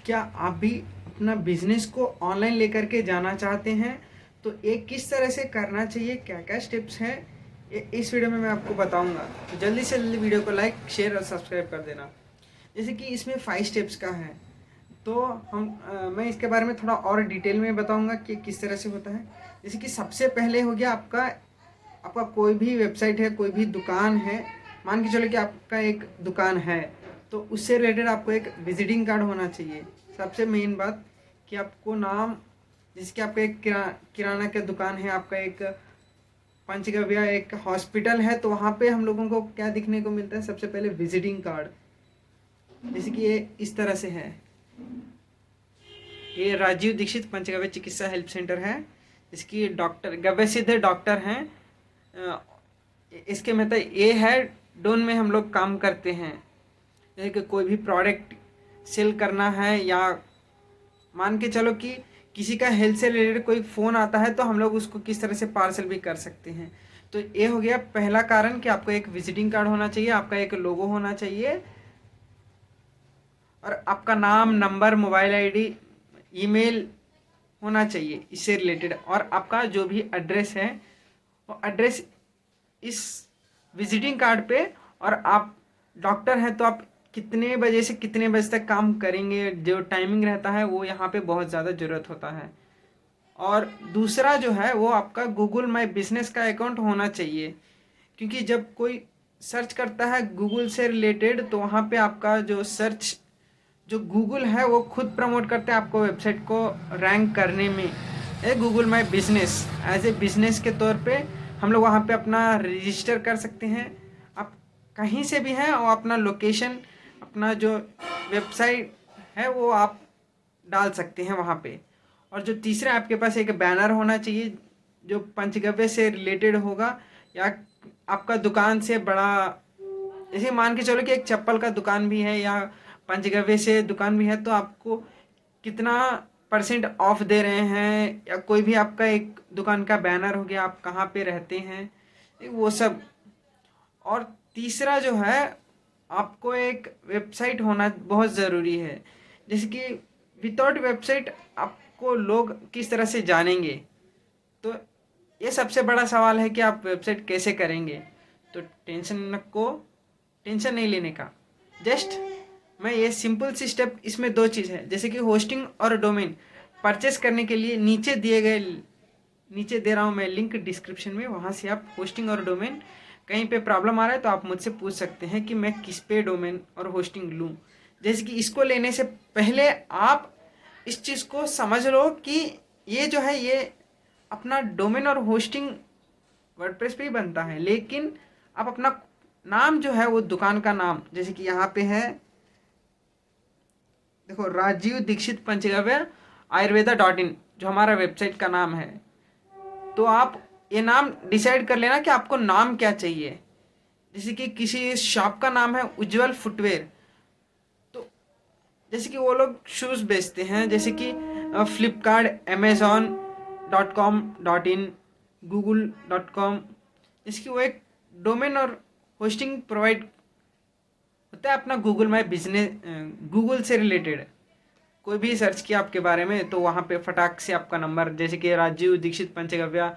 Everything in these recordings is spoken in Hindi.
क्या आप भी अपना बिजनेस को ऑनलाइन लेकर के जाना चाहते हैं? तो ये किस तरह से करना चाहिए, क्या क्या स्टेप्स हैं, इस वीडियो में मैं आपको बताऊंगा। तो जल्दी से जल्दी वीडियो को लाइक, शेयर और सब्सक्राइब कर देना। जैसे कि इसमें 5 स्टेप्स का है, तो मैं इसके बारे में थोड़ा और डिटेल में बताऊंगा कि किस तरह से होता है। जैसे कि सबसे पहले हो गया आपका आपका कोई भी वेबसाइट है, कोई भी दुकान है। मान के चलो कि आपका एक दुकान है, तो उससे रिलेटेड आपको एक विजिटिंग कार्ड होना चाहिए। सबसे मेन बात कि आपको नाम, जिसके आपका एक किराना का दुकान है, आपका एक पंचगव्य एक हॉस्पिटल है, तो वहाँ पे हम लोगों को क्या दिखने को मिलता है? सबसे पहले विजिटिंग कार्ड। जैसे कि ये इस तरह से है। ये राजीव दीक्षित पंचगव्य चिकित्सा हेल्प सेंटर है, इसकी डॉक्टर गव्य सिद्ध डॉक्टर हैं। इसके मतलब ये है, डोन में हम लोग काम करते हैं। जैसे कि कोई भी प्रोडक्ट सेल करना है, या मान के चलो कि किसी का हेल्थ से रिलेटेड कोई फ़ोन आता है, तो हम लोग उसको किस तरह से पार्सल भी कर सकते हैं। तो ये हो गया पहला कारण कि आपको एक विजिटिंग कार्ड होना चाहिए, आपका एक लोगो होना चाहिए, और आपका नाम, नंबर, मोबाइल आईडी, ईमेल होना चाहिए इससे रिलेटेड, और आपका जो भी एड्रेस है वो एड्रेस इस विजिटिंग कार्ड पे। और आप डॉक्टर हैं तो आप कितने बजे से कितने बजे तक काम करेंगे, जो टाइमिंग रहता है वो यहाँ पे बहुत ज़्यादा ज़रूरत होता है। और दूसरा जो है वो आपका गूगल माई बिजनेस का अकाउंट होना चाहिए, क्योंकि जब कोई सर्च करता है गूगल से रिलेटेड, तो वहाँ पे आपका जो सर्च, जो गूगल है वो खुद प्रमोट करते हैं आपको वेबसाइट को रैंक करने में। A Google my business as a business के तौर पे हम लोग वहाँ पे अपना रजिस्टर कर सकते हैं। आप कहीं से भी हैं और अपना लोकेशन, अपना जो वेबसाइट है वो आप डाल सकते हैं वहाँ पे। और जो तीसरा, आपके पास एक बैनर होना चाहिए जो पंचगव्य से रिलेटेड होगा, या आपका दुकान से बड़ा, जैसे मान के चलो कि एक चप्पल का दुकान भी है या पंचगव्य से दुकान भी है, तो आपको कितना परसेंट ऑफ दे रहे हैं, या कोई भी आपका एक दुकान का बैनर हो गया, आप कहाँ पे रहते हैं, वो सब। और तीसरा जो है, आपको एक वेबसाइट होना बहुत ज़रूरी है। जैसे कि विदाउट वेबसाइट आपको लोग किस तरह से जानेंगे? तो ये सबसे बड़ा सवाल है कि आप वेबसाइट कैसे करेंगे। तो टेंशन नहीं लेने का। जस्ट मैं ये सिंपल सी स्टेप, इसमें 2 चीज़ है, जैसे कि होस्टिंग और डोमेन परचेस करने के लिए नीचे दे रहा हूँ मैं लिंक डिस्क्रिप्शन में, वहाँ से आप होस्टिंग और डोमेन, कहीं पे प्रॉब्लम आ रहा है तो आप मुझसे पूछ सकते हैं कि मैं किस पे डोमेन और होस्टिंग लूँ। जैसे कि इसको लेने से पहले आप इस चीज़ को समझ लो कि ये जो है ये अपना डोमेन और होस्टिंग वर्डप्रेस पे ही बनता है, लेकिन आप अपना नाम जो है वो दुकान का नाम, जैसे कि यहाँ पे है देखो, राजीव दीक्षित पंचगव्य आयुर्वेदा .in जो हमारा वेबसाइट का नाम है। तो आप ये नाम डिसाइड कर लेना कि आपको नाम क्या चाहिए। जैसे कि किसी शॉप का नाम है उज्जवल फुटवेयर, तो जैसे कि वो लोग शूज़ बेचते हैं, जैसे कि फ्लिपकार्ट, amazon.com.in, google.com, इसकी वो एक डोमेन और होस्टिंग प्रोवाइड होता है अपना गूगल माई बिजनेस। गूगल से रिलेटेड कोई भी सर्च किया आपके बारे में, तो वहाँ पे फटाक से आपका नंबर, जैसे कि राजीव दीक्षित पंचगव्य,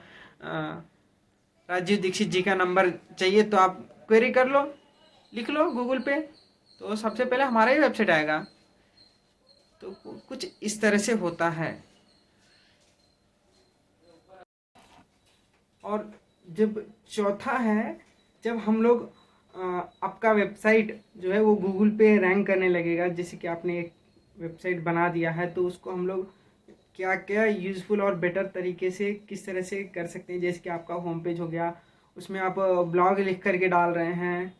राजीव दीक्षित जी का नंबर चाहिए, तो आप क्वेरी कर लो, लिख लो गूगल पे, तो सबसे पहले हमारा ही वेबसाइट आएगा। तो कुछ इस तरह से होता है। और जब चौथा है, जब हम लोग आपका वेबसाइट जो है वो गूगल पे रैंक करने लगेगा, जैसे कि आपने एक वेबसाइट बना दिया है, तो उसको हम लोग क्या क्या यूज़फुल और बेटर तरीके से किस तरह से कर सकते हैं। जैसे कि आपका होम पेज हो गया, उसमें आप ब्लॉग लिख करके डाल रहे हैं,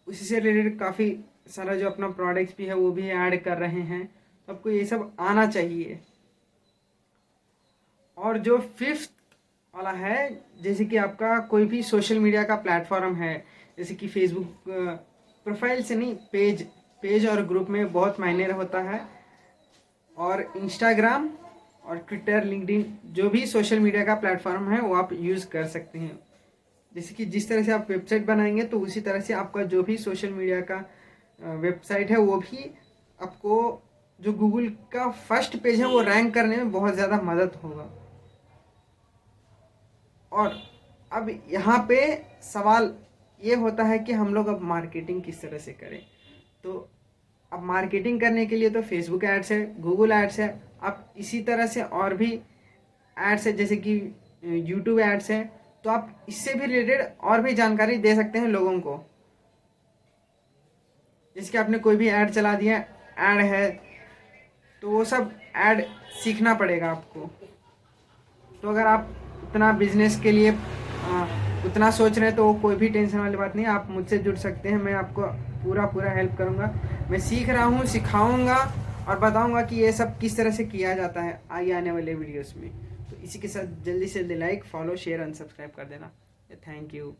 उसी से रिलेटेड काफ़ी सारा जो अपना प्रोडक्ट्स भी है वो भी ऐड कर रहे हैं, तो आपको ये सब आना चाहिए। और जो फिफ्थ वाला है, जैसे कि आपका कोई भी सोशल मीडिया का प्लेटफॉर्म है, जैसे कि फेसबुक, प्रोफाइल से नहीं, पेज और ग्रुप में बहुत मायने होता है। और इंस्टाग्राम और ट्विटर, लिंक्डइन, जो भी सोशल मीडिया का प्लेटफॉर्म है वो आप यूज़ कर सकते हैं। जैसे कि जिस तरह से आप वेबसाइट बनाएंगे, तो उसी तरह से आपका जो भी सोशल मीडिया का वेबसाइट है वो भी आपको जो गूगल का फर्स्ट पेज है वो रैंक करने में बहुत ज़्यादा मदद होगा। और अब यहाँ पे सवाल ये होता है कि हम लोग अब मार्केटिंग किस तरह से करें। तो अब मार्केटिंग करने के लिए तो फेसबुक एड्स है, गूगल एड्स है, आप इसी तरह से और भी एड्स है जैसे कि यूट्यूब एड्स है। तो आप इससे भी रिलेटेड और भी जानकारी दे सकते हैं लोगों को। जैसे कि आपने कोई भी ऐड चला दिया, ऐड है, तो वो सब ऐड सीखना पड़ेगा आपको। तो अगर आप उतना बिजनेस के लिए उतना सोच रहे हैं तो कोई भी टेंशन वाली बात नहीं है, आप मुझसे जुड़ सकते हैं। मैं आपको पूरा हेल्प करूँगा। मैं सीख रहा हूँ, सिखाऊँगा और बताऊँगा कि ये सब किस तरह से किया जाता है आगे आने वाले वीडियोस में। तो इसी के साथ जल्दी से like, follow, share and subscribe कर देना। Thank you.